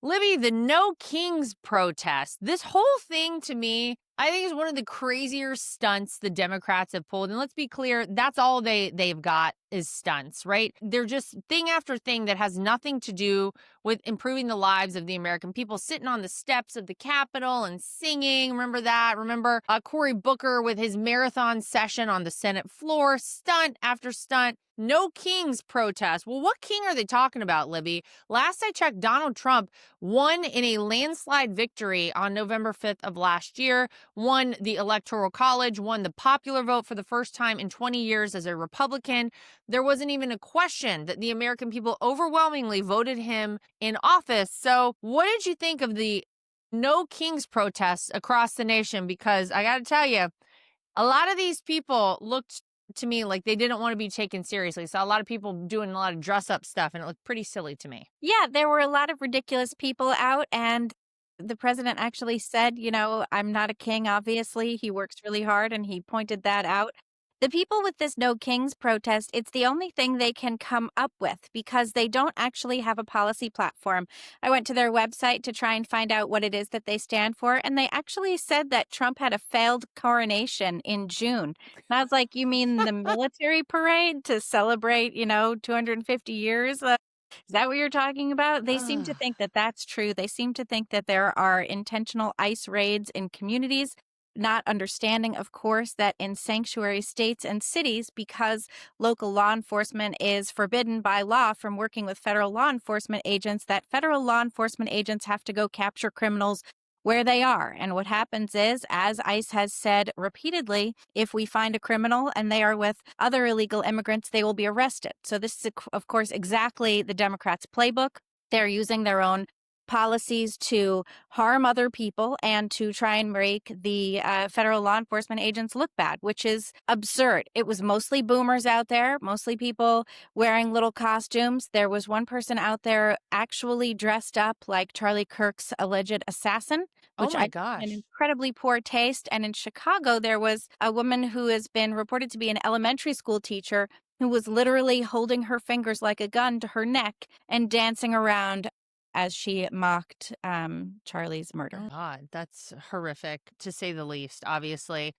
Libby, the No Kings protest, this whole thing to me, I think is one of the crazier stunts the Democrats have pulled. And let's be clear, that's all they've got is stunts, right? They're just thing after thing that has nothing to do with improving the lives of the American people, sitting on the steps of the Capitol and singing. Remember that? Remember Cory Booker with his marathon session on the Senate floor, stunt after stunt. No Kings protest. Well, what king are they talking about, Libby? Last I checked, Donald Trump won in a landslide victory on November 5th of last year, won the Electoral College, won the popular vote for the first time in 20 years as a Republican. There wasn't even a question that the American people overwhelmingly voted him in office. So what did you think of the No Kings protests across the nation? Because I got to tell you, a lot of these people looked to me like they didn't want to be taken seriously. Saw a lot of people doing a lot of dress up stuff, and it looked pretty silly to me. Yeah, there were a lot of ridiculous people out, and the president actually said, I'm not a king, obviously. He works really hard, and he pointed that out. The people with this No Kings protest, it's the only thing they can come up with because they don't actually have a policy platform. I went to their website to try and find out what it is that they stand for, and they actually said that Trump had a failed coronation in June. And I was like, you mean the military parade to celebrate, 250 years? Is that what you're talking about? They seem to Ugh. think that that's true. They seem to think that there are intentional ICE raids in communities, not understanding, of course, that in sanctuary states and cities, because local law enforcement is forbidden by law from working with federal law enforcement agents, that federal law enforcement agents have to go capture criminals where they are. And what happens is, as ICE has said repeatedly, if we find a criminal and they are with other illegal immigrants, they will be arrested. So this is, of course, exactly the Democrats' playbook. They're using their own policies to harm other people and to try and make the federal law enforcement agents look bad, which is absurd. It was mostly boomers out there, mostly people wearing little costumes. There was one person out there actually dressed up like Charlie Kirk's alleged assassin, Oh which I my think is an gosh. incredibly poor taste. And in Chicago, there was a woman who has been reported to be an elementary school teacher who was literally holding her fingers like a gun to her neck and dancing around as she mocked Charlie's murder. Oh God, that's horrific to say the least, obviously.